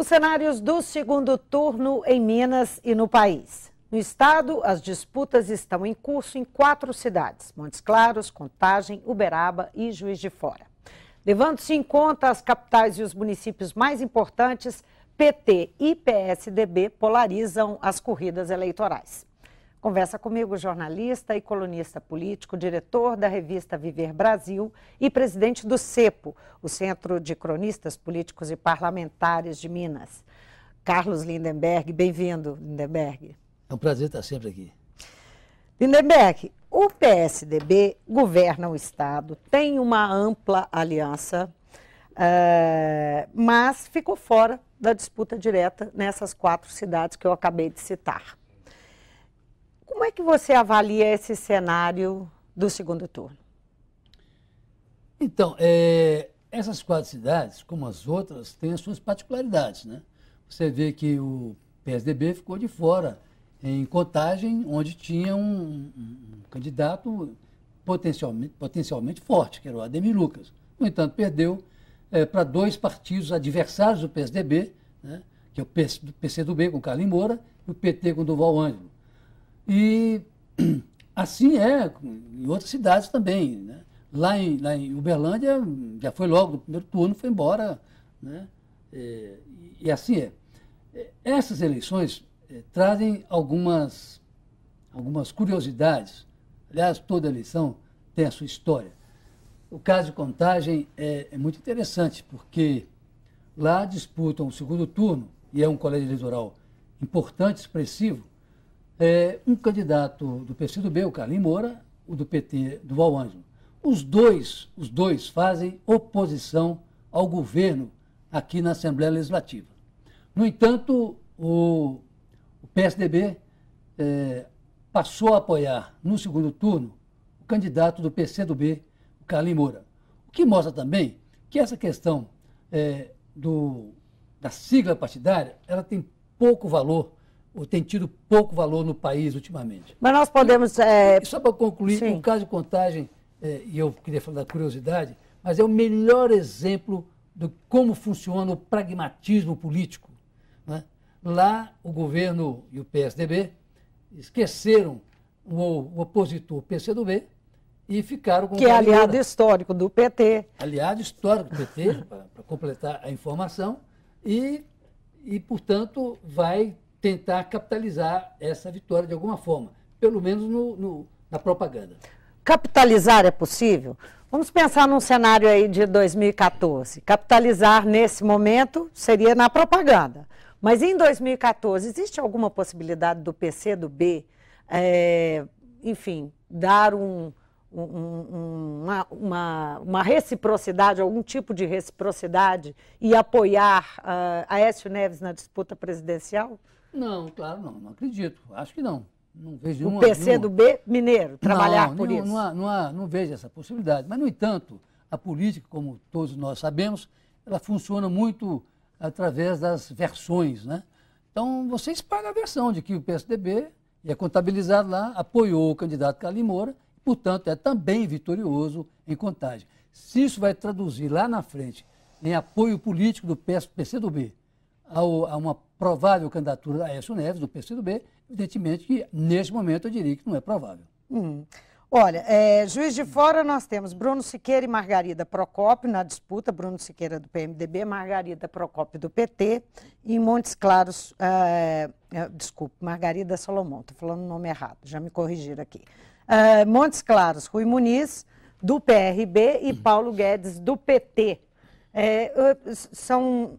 Os cenários do segundo turno em Minas e no país. No estado, as disputas estão em curso em 4 cidades: Montes Claros, Contagem, Uberaba e Juiz de Fora. Levando-se em conta as capitais e os municípios mais importantes, PT e PSDB polarizam as corridas eleitorais. Conversa comigo o jornalista e colunista político, diretor da revista Viver Brasil e presidente do CEPO, o Centro de Cronistas Políticos e Parlamentares de Minas, Carlos Lindenberg. Bem-vindo, Lindenberg. É um prazer estar sempre aqui. Lindenberg, o PSDB governa o estado, tem uma ampla aliança, mas ficou fora da disputa direta nessas 4 cidades que eu acabei de citar. Como é que você avalia esse cenário do segundo turno? Então, essas 4 cidades, como as outras, têm as suas particularidades, né? Você vê que o PSDB ficou de fora em Contagem, onde tinha um candidato potencialmente forte, que era o Ademir Lucas. No entanto, perdeu para 2 partidos adversários do PSDB, né? Que é o PCdoB com Carlos Moura e o PT com Durval Ângelo. E assim é em outras cidades também, né? Lá em Uberlândia, já foi logo no primeiro turno, foi embora, né? E assim é. Essas eleições trazem algumas curiosidades. Aliás, toda eleição tem a sua história. O caso de Contagem é muito interessante, porque lá disputam o segundo turno, e é um colégio eleitoral importante, expressivo, um candidato do PCdoB, o Carlos Moura, o do PT, Durval Ângelo. Os dois fazem oposição ao governo aqui na Assembleia Legislativa. No entanto, o PSDB passou a apoiar no segundo turno o candidato do PCdoB, o Carlos Moura. O que mostra também que essa questão da sigla partidária, ela tem pouco valor, ou tem tido pouco valor no país ultimamente. Mas nós podemos... Só para concluir, Sim. o caso de Contagem, e eu queria falar da curiosidade, mas é o melhor exemplo de como funciona o pragmatismo político, né? Lá, o governo e o PSDB esqueceram o opositor PCdoB e ficaram com o que é aliado histórico do PT. Aliado histórico do PT, para completar a informação, e, portanto, vai tentar capitalizar essa vitória de alguma forma, pelo menos na propaganda. Capitalizar é possível? Vamos pensar num cenário aí de 2014. Capitalizar nesse momento seria na propaganda. Mas em 2014, existe alguma possibilidade do PCdoB, enfim, dar uma reciprocidade, algum tipo de reciprocidade e apoiar Aécio Neves na disputa presidencial? Não, claro, não acredito. Acho que não. Não vejo nenhuma... O PCdoB mineiro, trabalhar por isso? Não vejo essa possibilidade. Mas, no entanto, a política, como todos nós sabemos, ela funciona muito através das versões, né? Então, você espalha a versão de que o PSDB, e é contabilizado lá, apoiou o candidato Carlos Moura, e, portanto, é também vitorioso em Contagem. Se isso vai traduzir lá na frente em apoio político do PCdoB a uma provável candidatura da Aécio Neves, do PCdoB, evidentemente que, neste momento, eu diria que não é provável. Olha, Juiz de Fora nós temos Bruno Siqueira e Margarida Procópio na disputa, Bruno Siqueira do PMDB, Margarida Procópio do PT, e em Montes Claros, desculpe, Margarida Solomon, estou falando o nome errado, já me corrigiram aqui. Montes Claros, Rui Muniz, do PRB, e Paulo Guedes, do PT.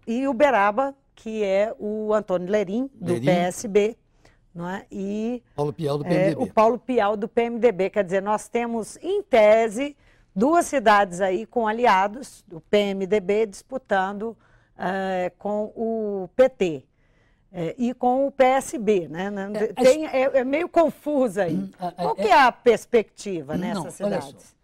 E Uberaba, que é o Antônio Lerim, do PSB, não é? E Paulo Pial do PMDB. O Paulo Pial do PMDB. Quer dizer, nós temos, em tese, 2 cidades aí com aliados do PMDB disputando com o PT e com o PSB, né? É meio confuso aí. Qual que é a perspectiva nessas cidades?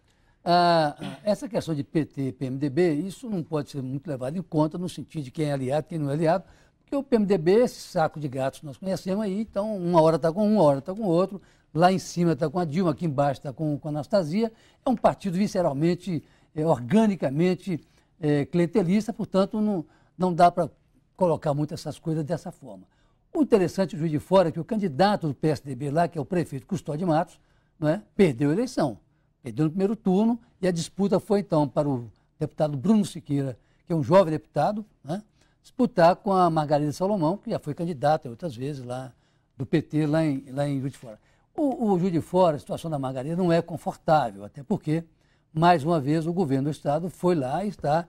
Essa questão de PT e PMDB, isso não pode ser muito levado em conta no sentido de quem é aliado e quem não é aliado, porque o PMDB, esse saco de gatos que nós conhecemos aí, então uma hora está com um, uma hora está com o outro, lá em cima está com a Dilma, aqui embaixo está com a Anastasia, é um partido visceralmente, organicamente clientelista, portanto não dá para colocar muito essas coisas dessa forma. O interessante, Juiz de Fora, é que o candidato do PSDB lá, que é o prefeito Custódio Matos, não é, perdeu a eleição. Perdeu no primeiro turno e a disputa foi, então, para o deputado Bruno Siqueira, que é um jovem deputado, né, disputar com a Margarida Salomão, que já foi candidata outras vezes lá do PT, lá em Juiz de Fora. O Juiz de Fora, a situação da Margarida não é confortável, até porque, mais uma vez, o governo do Estado foi lá e está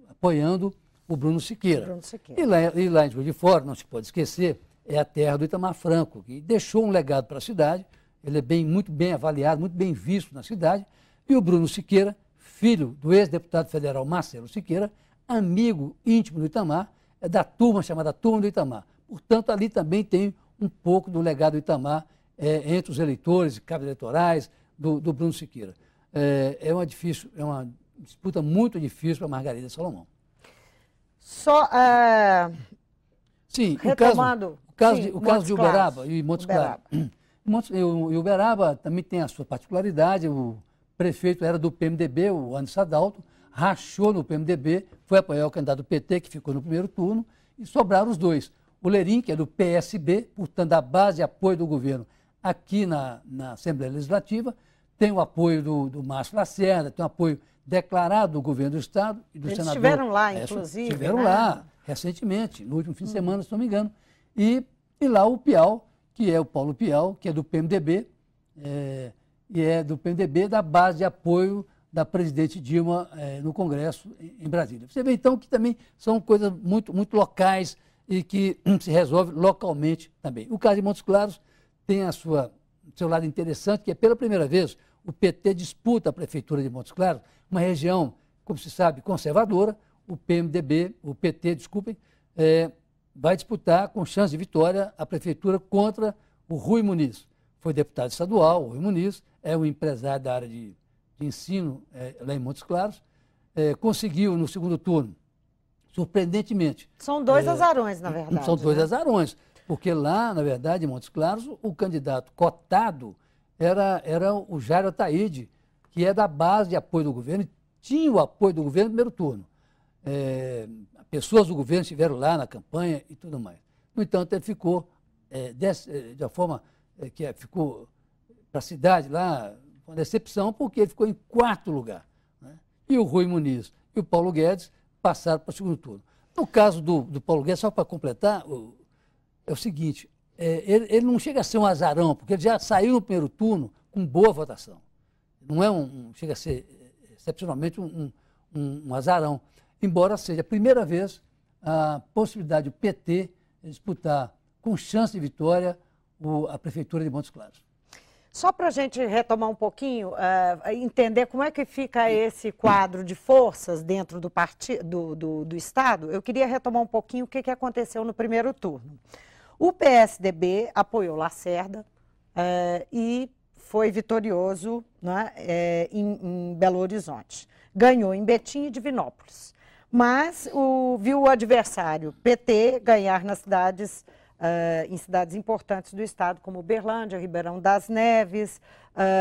apoiando o Bruno Siqueira. E lá em Juiz de Fora, não se pode esquecer, é a terra do Itamar Franco, que deixou um legado para a cidade. Ele é muito bem avaliado, muito bem visto na cidade. E o Bruno Siqueira, filho do ex-deputado federal Marcelo Siqueira, amigo íntimo do Itamar, é da turma chamada Turma do Itamar. Portanto, ali também tem um pouco do legado do Itamar entre os eleitores, cabos eleitorais do Bruno Siqueira. É uma disputa muito difícil para a Margarida Salomão. Só sim, retomando o caso de Uberaba e Montes Claros. E Uberaba também tem a sua particularidade. O prefeito era do PMDB, o Anderson Adalto, rachou no PMDB, foi apoiar o candidato do PT, que ficou no primeiro turno, e sobraram os dois. O Lerim, que é do PSB, portanto, da base de apoio do governo aqui na Assembleia Legislativa, tem o apoio do Márcio Lacerda, tem o apoio declarado do governo do Estado e do senador. Eles estiveram lá, inclusive. Estiveram lá, recentemente, no último fim de semana, se não me engano. E lá o Piau, que é o Paulo Piau, que é do PMDB, e é do PMDB da base de apoio da presidente Dilma no Congresso em Brasília. Você vê, então, que também são coisas muito, muito locais e que se resolve localmente também. O caso de Montes Claros tem seu lado interessante, que é pela primeira vez o PT disputa a prefeitura de Montes Claros, uma região, como se sabe, conservadora. O PT, vai disputar com chance de vitória a prefeitura contra o Rui Muniz. Foi deputado estadual, o Rui Muniz, é um empresário da área de ensino lá em Montes Claros, conseguiu no segundo turno, surpreendentemente. São dois azarões, na verdade. São dois azarões, porque lá, na verdade, em Montes Claros, o candidato cotado era o Jairo Ataíde, que é da base de apoio do governo, e tinha o apoio do governo no primeiro turno. Pessoas do governo estiveram lá na campanha e tudo mais. No entanto, ele ficou, de uma forma que ficou para a cidade lá, uma decepção, porque ele ficou em quarto lugar. Né? E o Rui Muniz e o Paulo Guedes passaram para o segundo turno. No caso do Paulo Guedes, só para completar, é o seguinte, ele não chega a ser um azarão, porque ele já saiu no primeiro turno com boa votação. Não chega a ser excepcionalmente um azarão, embora seja a primeira vez a possibilidade do PT disputar com chance de vitória a prefeitura de Montes Claros. Só para a gente retomar um pouquinho, entender como é que fica esse quadro de forças dentro do Estado, eu queria retomar um pouquinho o que aconteceu no primeiro turno. O PSDB apoiou Lacerda e foi vitorioso, né, em Belo Horizonte. Ganhou em Betim e Divinópolis. Mas viu o adversário PT ganhar em cidades importantes do estado, como Uberlândia, Ribeirão das Neves,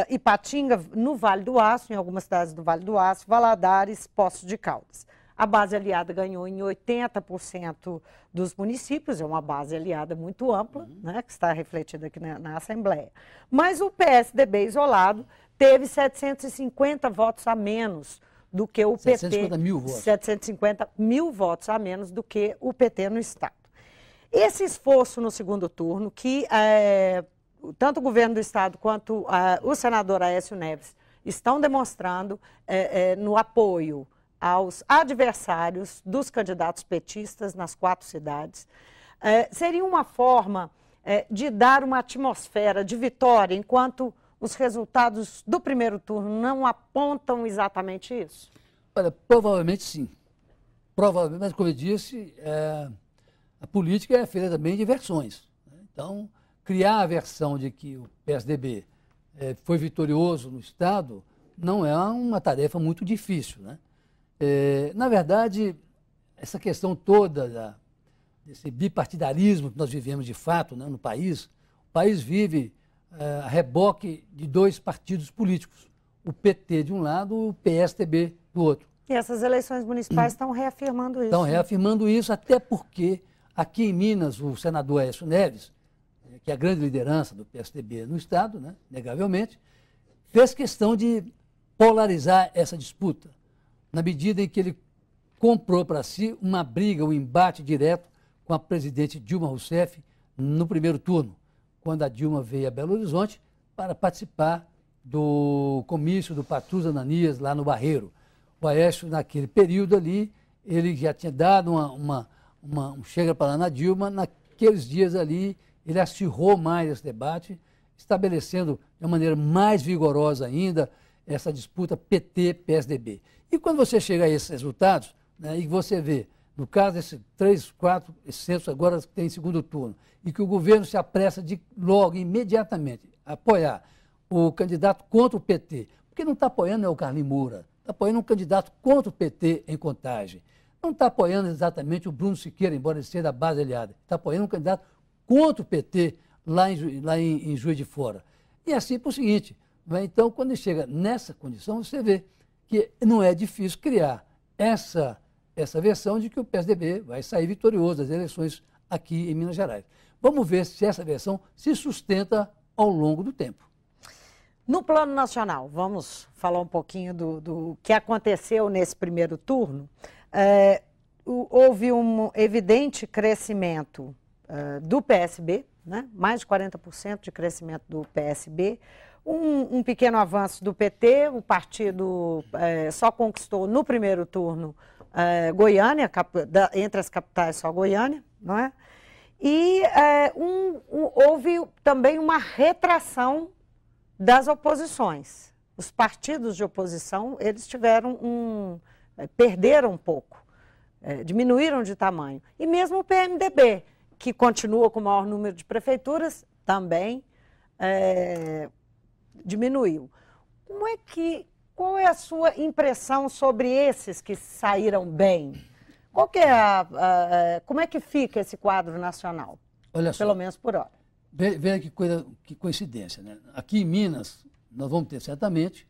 Ipatinga, no Vale do Aço, em algumas cidades do Vale do Aço, Valadares, Poços de Caldas. A base aliada ganhou em 80% dos municípios, é uma base aliada muito ampla, né, que está refletida aqui na Assembleia. Mas o PSDB isolado teve 750 votos a menos do que o PT. 750 mil votos. 750 mil votos a menos do que o PT no estado. Esse esforço no segundo turno, que tanto o governo do estado quanto o senador Aécio Neves estão demonstrando no apoio aos adversários dos candidatos petistas nas 4 cidades, seria uma forma de dar uma atmosfera de vitória, enquanto os resultados do primeiro turno não apontam exatamente isso? Olha, provavelmente sim. Provavelmente, mas como eu disse, a política é feita também de versões. Né? Então, criar a versão de que o PSDB foi vitorioso no Estado não é uma tarefa muito difícil, né? Na verdade, essa questão toda desse bipartidarismo que nós vivemos de fato, né, no país, o país vive a reboque de 2 partidos políticos, o PT de um lado e o PSDB do outro. E essas eleições municipais estão reafirmando isso. Estão reafirmando isso, até porque aqui em Minas, o senador Aécio Neves, que é a grande liderança do PSDB no Estado, né, negavelmente, fez questão de polarizar essa disputa, na medida em que ele comprou para si uma briga, um embate direto com a presidente Dilma Rousseff no primeiro turno, quando a Dilma veio a Belo Horizonte para participar do comício do Patrus Ananias lá no Barreiro. O Aécio, naquele período ali, ele já tinha dado um chega para lá na Dilma. Naqueles dias ali, ele acirrou mais esse debate, estabelecendo de uma maneira mais vigorosa ainda essa disputa PT-PSDB. E quando você chega a esses resultados, né, e você vê, no caso desses 3, 4, esse censo agora tem segundo turno, e que o governo se apressa de logo, imediatamente, apoiar o candidato contra o PT, porque não está apoiando o Carlinhos Moura, está apoiando um candidato contra o PT em Contagem. Não está apoiando exatamente o Bruno Siqueira, embora ele seja da base aliada. Está apoiando um candidato contra o PT lá em Juiz de Fora. E assim por seguinte. Né? Então, quando ele chega nessa condição, você vê que não é difícil criar essa versão de que o PSDB vai sair vitorioso das eleições aqui em Minas Gerais. Vamos ver se essa versão se sustenta ao longo do tempo. No plano nacional, vamos falar um pouquinho do que aconteceu nesse primeiro turno. Houve um evidente crescimento do PSB, né? Mais de 40% de crescimento do PSB, um pequeno avanço do PT, o partido só conquistou no primeiro turno Goiânia, entre as capitais só Goiânia, não é? E houve também uma retração das oposições. Os partidos de oposição, eles perderam um pouco, diminuíram de tamanho. E mesmo o PMDB, que continua com o maior número de prefeituras, também diminuiu. Qual é a sua impressão sobre esses que saíram bem? Como é que fica esse quadro nacional? Olha só, pelo menos por hora. Veja que coincidência, né? Aqui em Minas, nós vamos ter certamente,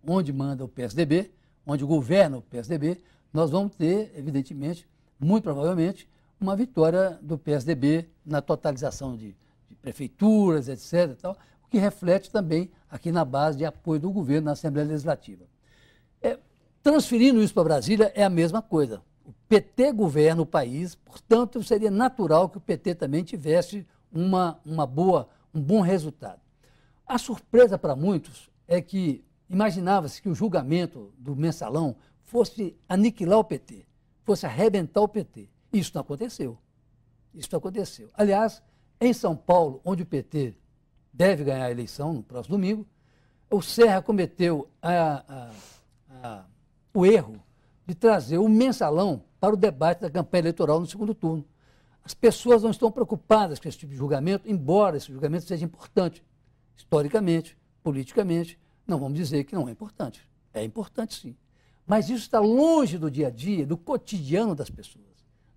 onde manda o PSDB, onde governa o PSDB, nós vamos ter, evidentemente, muito provavelmente, uma vitória do PSDB na totalização de prefeituras, etc. Tal, o que reflete também aqui na base de apoio do governo na Assembleia Legislativa. Transferindo isso para Brasília é a mesma coisa. O PT governa o país, portanto, seria natural que o PT também tivesse um bom resultado. A surpresa para muitos é que imaginava-se que o julgamento do mensalão fosse aniquilar o PT, fosse arrebentar o PT. Isso não aconteceu. Isso não aconteceu. Aliás, em São Paulo, onde o PT deve ganhar a eleição no próximo domingo, o Serra cometeu o erro de trazer o mensalão para o debate da campanha eleitoral no segundo turno. As pessoas não estão preocupadas com esse tipo de julgamento, embora esse julgamento seja importante. Historicamente, politicamente, não vamos dizer que não é importante. É importante, sim. Mas isso está longe do dia a dia, do cotidiano das pessoas.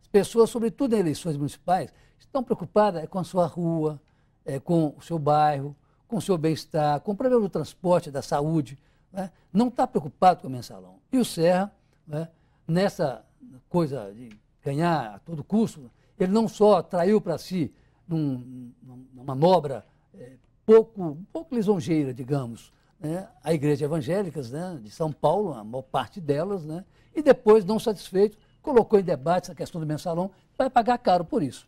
As pessoas, sobretudo em eleições municipais, estão preocupadas com a sua rua, com o seu bairro, com o seu bem-estar, com o problema do transporte, da saúde. Né? Não está preocupado com o mensalão. E o Serra, né, nessa coisa de ganhar a todo custo, ele não só traiu para si uma manobra pouco lisonjeira, digamos, né, a igreja evangélicas, né, de São Paulo, a maior parte delas, né, e depois, não satisfeito, colocou em debate essa questão do mensalão, vai pagar caro por isso.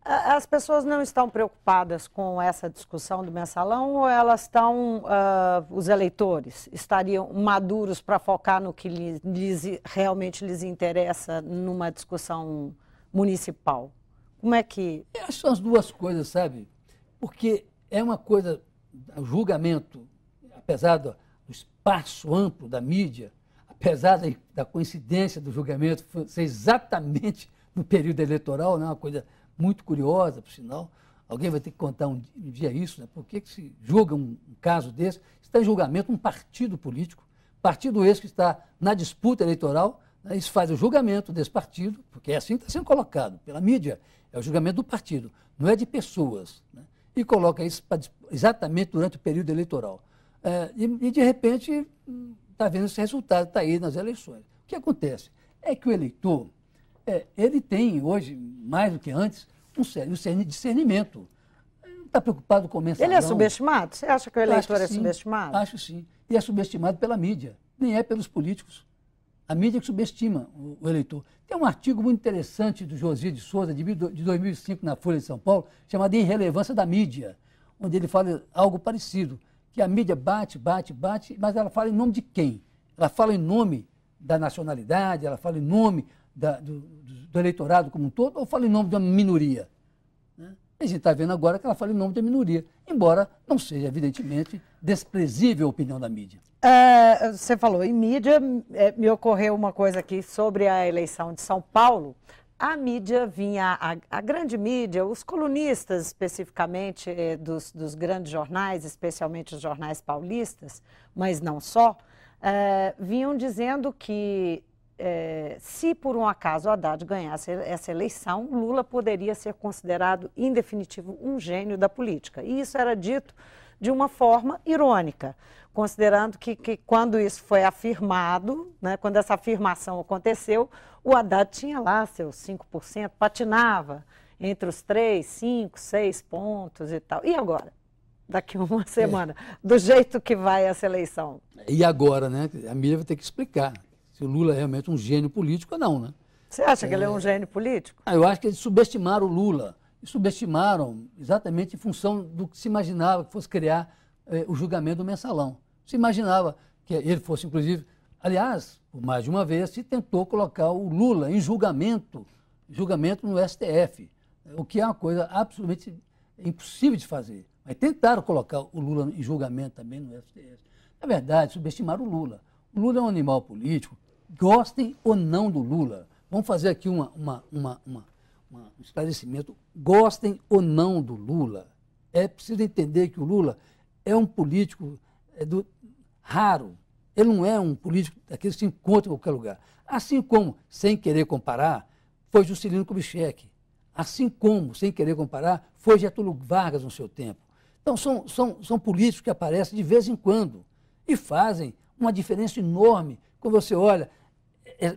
As pessoas não estão preocupadas com essa discussão do mensalão ou elas estão, os eleitores, estariam maduros para focar no que realmente lhes interessa numa discussão municipal? Como é que... Eu acho que são as duas coisas, sabe? Porque é uma coisa, o julgamento, apesar do espaço amplo da mídia, apesar da coincidência do julgamento ser exatamente no período eleitoral, né, uma coisa muito curiosa, por sinal. Alguém vai ter que contar um dia isso, né? Por que se julga um caso desse? Está em julgamento um partido político, partido esse que está na disputa eleitoral, né? Isso faz o julgamento desse partido, porque é assim que está sendo colocado pela mídia, é o julgamento do partido, não é de pessoas, né? E coloca isso exatamente durante o período eleitoral. E de repente, está vendo esse resultado, está aí nas eleições. O que acontece é que o eleitor, ele tem hoje, mais do que antes, um sério discernimento. Ele não está preocupado com o mensalão. Ele é subestimado? Você acha que o eleitor é subestimado? Acho sim. E é subestimado pela mídia, nem é pelos políticos. A mídia que subestima o eleitor. Tem um artigo muito interessante do Josias de Souza, de 2005, na Folha de São Paulo, chamado Irrelevância da Mídia, onde ele fala algo parecido, que a mídia bate, mas ela fala em nome de quem? Ela fala em nome da nacionalidade, ela fala em nome do eleitorado como um todo, ou fala em nome de uma minoria? Né? A gente está vendo agora que ela fala em nome da minoria, embora não seja, evidentemente, desprezível a opinião da mídia. Você falou em mídia, me ocorreu uma coisa aqui sobre a eleição de São Paulo. A mídia vinha, a grande mídia, os colunistas especificamente dos grandes jornais, especialmente os jornais paulistas, mas não só, vinham dizendo que se por um acaso o Haddad ganhasse essa eleição, Lula poderia ser considerado, em definitivo, um gênio da política. E isso era dito de uma forma irônica, considerando que quando isso foi afirmado, né, quando essa afirmação aconteceu, o Haddad tinha lá seus 5%, patinava entre os 3, 5, 6 pontos e tal. E agora? Daqui a uma semana, do jeito que vai essa eleição. E agora, né? A mídia vai ter que explicar se o Lula é realmente um gênio político ou não, né? Você acha que ele é um gênio político? Eu acho que eles subestimaram o Lula. E subestimaram exatamente em função do que se imaginava que fosse criar o julgamento do mensalão. Se imaginava que ele fosse, inclusive, aliás, por mais de uma vez, se tentou colocar o Lula em julgamento no STF, o que é uma coisa absolutamente impossível de fazer. Mas tentaram colocar o Lula em julgamento também no STF. Na verdade, subestimaram o Lula. O Lula é um animal político, gostem ou não do Lula. Vamos fazer aqui um esclarecimento, gostem ou não do Lula, é preciso entender que o Lula é um político raro, ele não é um político daqueles que se encontra em qualquer lugar. Assim como, sem querer comparar, foi Juscelino Kubitschek, assim como, sem querer comparar, foi Getúlio Vargas no seu tempo. Então, são políticos que aparecem de vez em quando e fazem uma diferença enorme quando você olha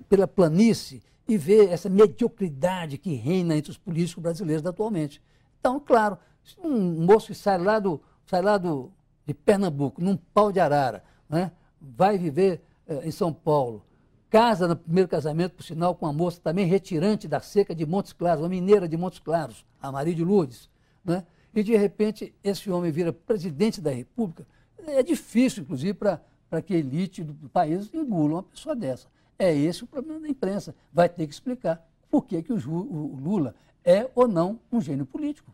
pela planície e ver essa mediocridade que reina entre os políticos brasileiros atualmente. Então, claro, um moço que sai lá de Pernambuco, num pau de arara, né, vai viver em São Paulo, casa no primeiro casamento, por sinal, com uma moça também retirante da seca de Montes Claros, uma mineira de Montes Claros, a Maria de Lourdes, né, e de repente esse homem vira presidente da República. É difícil, inclusive, para que a elite do país engula uma pessoa dessa. É esse o problema da imprensa. Vai ter que explicar por que o Lula é ou não um gênio político.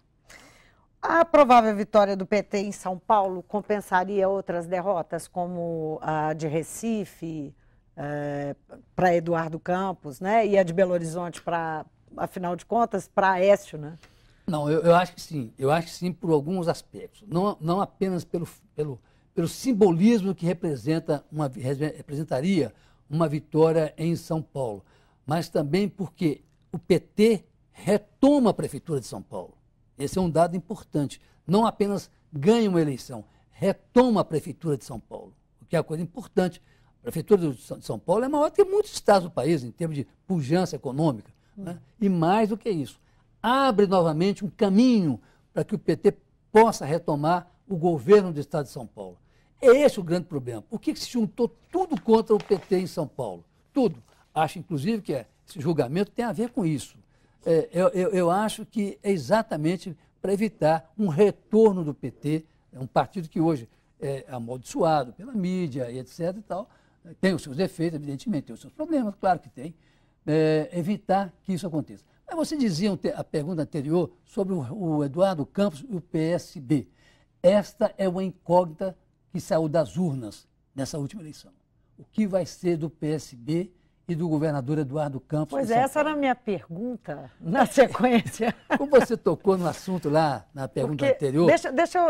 A provável vitória do PT em São Paulo compensaria outras derrotas, como a de Recife, para Eduardo Campos, né? E a de Belo Horizonte, afinal de contas, para Aécio, né? Não, eu acho que sim. Eu acho que sim por alguns aspectos. Não apenas pelo simbolismo que representaria uma vitória em São Paulo, mas também porque o PT retoma a Prefeitura de São Paulo. Esse é um dado importante. Não apenas ganha uma eleição, retoma a Prefeitura de São Paulo, o que é uma coisa importante. A Prefeitura de São Paulo é maior que muitos estados do país, em termos de pujança econômica. Né? E mais do que isso, abre novamente um caminho para que o PT possa retomar o governo do estado de São Paulo. É esse o grande problema. Por que se juntou tudo contra o PT em São Paulo? Tudo. Acho, inclusive, que esse julgamento tem a ver com isso. Eu acho que é exatamente para evitar um retorno do PT, um partido que hoje é amaldiçoado pela mídia e etc. e tal, tem os seus defeitos, evidentemente, tem os seus problemas, claro que tem, evitar que isso aconteça. Mas você dizia a pergunta anterior sobre o Eduardo Campos e o PSB. Esta é uma incógnita que saiu das urnas nessa última eleição. O que vai ser do PSB e do governador Eduardo Campos? Pois essa era a minha pergunta na sequência. Como você tocou no assunto lá na pergunta anterior...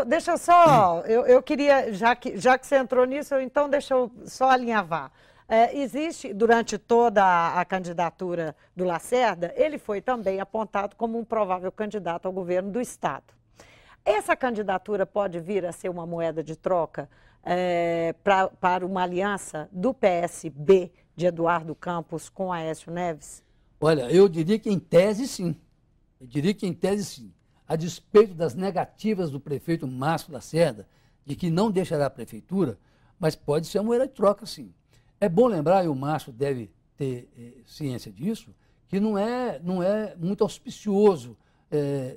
Deixa eu só... Eu queria, já que você entrou nisso, então deixa eu só alinhavar. Existe, durante toda a candidatura do Lacerda, ele foi também apontado como um provável candidato ao governo do Estado. Essa candidatura pode vir a ser uma moeda de troca para uma aliança do PSB de Eduardo Campos com Aécio Neves? Olha, eu diria que em tese sim. Eu diria que em tese sim. A despeito das negativas do prefeito Márcio Lacerda, de que não deixará a prefeitura, mas pode ser uma moeda de troca sim. É bom lembrar, e o Márcio deve ter ciência disso, que não é muito auspicioso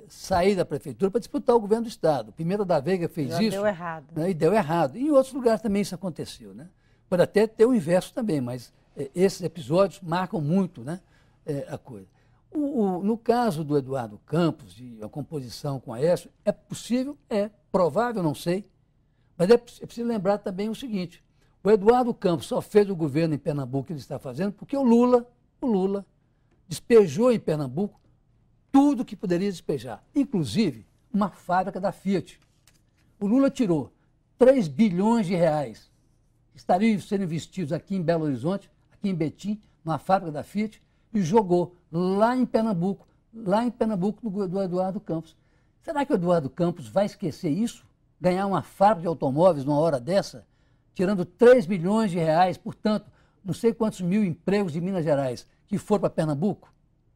sair da prefeitura para disputar o governo do Estado. Primeiro da Veiga fez Já isso. Deu errado. Né, e deu errado. E em outros lugares também isso aconteceu. Né? Pode até ter o inverso também, mas esses episódios marcam muito, né, a coisa. No caso do Eduardo Campos, de a composição com Aécio, é possível? É. Provável? Não sei. Mas é preciso lembrar também o seguinte, o Eduardo Campos só fez o governo em Pernambuco que ele está fazendo porque o Lula despejou em Pernambuco tudo que poderia despejar, inclusive uma fábrica da Fiat. O Lula tirou 3 bilhões de reais que estariam sendo investidos aqui em Belo Horizonte, aqui em Betim, numa fábrica da Fiat, e jogou lá em Pernambuco do Eduardo Campos. Será que o Eduardo Campos vai esquecer isso? Ganhar uma fábrica de automóveis numa hora dessa, tirando 3 bilhões de reais, portanto, não sei quantos mil empregos de Minas Gerais que foram para Pernambuco,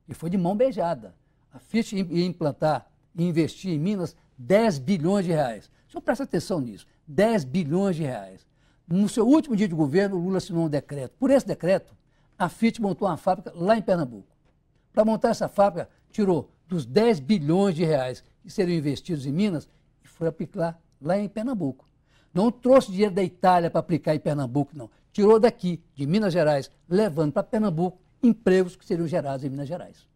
e foi de mão beijada. A Fiat ia implantar e investir em Minas 10 bilhões de reais. O senhor presta atenção nisso, 10 bilhões de reais. No seu último dia de governo, o Lula assinou um decreto. Por esse decreto, a Fiat montou uma fábrica lá em Pernambuco. Para montar essa fábrica, tirou dos 10 bilhões de reais que seriam investidos em Minas e foi aplicar lá em Pernambuco. Não trouxe dinheiro da Itália para aplicar em Pernambuco, não. Tirou daqui, de Minas Gerais, levando para Pernambuco empregos que seriam gerados em Minas Gerais.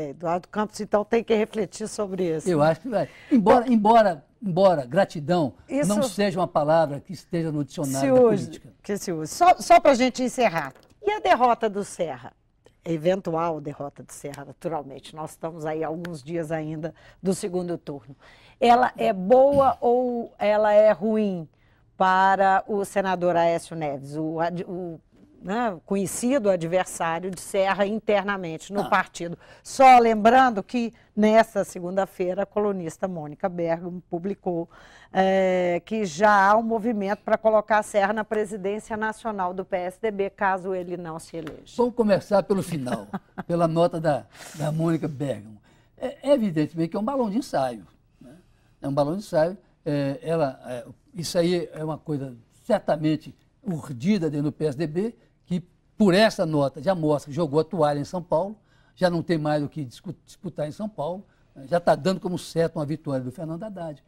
Eduardo Campos, então, tem que refletir sobre isso. Eu acho que vai. Embora gratidão não seja uma palavra que esteja no dicionário da política. Que se use. Só para a gente encerrar. E a derrota do Serra? Eventual derrota do Serra, naturalmente. Nós estamos aí há alguns dias ainda do segundo turno. Ela é boa ou ela é ruim para o senador Aécio Neves, né, conhecido adversário de Serra internamente no partido? Só lembrando que nesta segunda-feira a colunista Mônica Bergamo publicou que já há um movimento para colocar Serra na presidência nacional do PSDB, caso ele não se eleja. Vamos começar pelo final, pela nota da Mônica Bergamo. Evidentemente que é um balão de ensaio. Né? É um balão de ensaio. Isso aí é uma coisa certamente urdida dentro do PSDB, que por essa nota já mostra que jogou a toalha em São Paulo, já não tem mais o que disputar em São Paulo, já está dando como certo uma vitória do Fernando Haddad.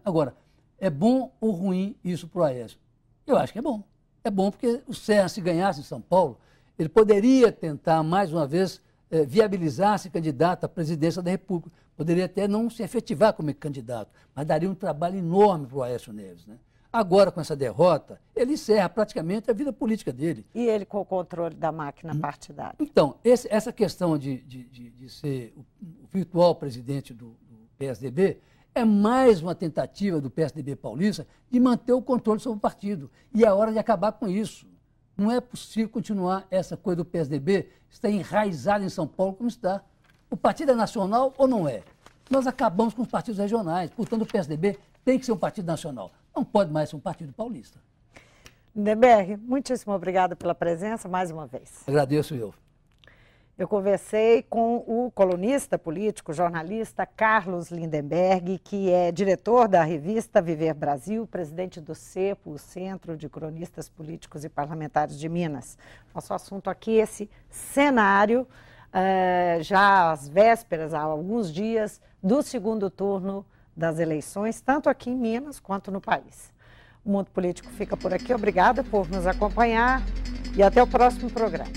Agora, é bom ou ruim isso para o Aécio? Eu acho que é bom. É bom porque o Serra, se ganhasse em São Paulo, ele poderia tentar, mais uma vez, viabilizar-se candidato à presidência da República. Poderia até não se efetivar como candidato, mas daria um trabalho enorme para o Aécio Neves, né? Agora, com essa derrota, ele encerra praticamente a vida política dele. E ele com o controle da máquina partidária? Então, essa questão de ser o virtual presidente do PSDB é mais uma tentativa do PSDB paulista de manter o controle sobre o partido. E é hora de acabar com isso. Não é possível continuar essa coisa do PSDB estar enraizada em São Paulo como está. O partido é nacional ou não é? Nós acabamos com os partidos regionais. Portanto, o PSDB tem que ser um partido nacional. Não pode mais ser um partido paulista. Lindenberg, muitíssimo obrigada pela presença mais uma vez. Agradeço eu. Eu conversei com o colunista político, jornalista Carlos Lindenberg, que é diretor da revista Viver Brasil, presidente do CEPO, o Centro de Cronistas Políticos e Parlamentares de Minas. Nosso assunto aqui é esse cenário, já às vésperas, há alguns dias, do segundo turno das eleições, tanto aqui em Minas quanto no país. O Mundo Político fica por aqui. Obrigada por nos acompanhar e até o próximo programa.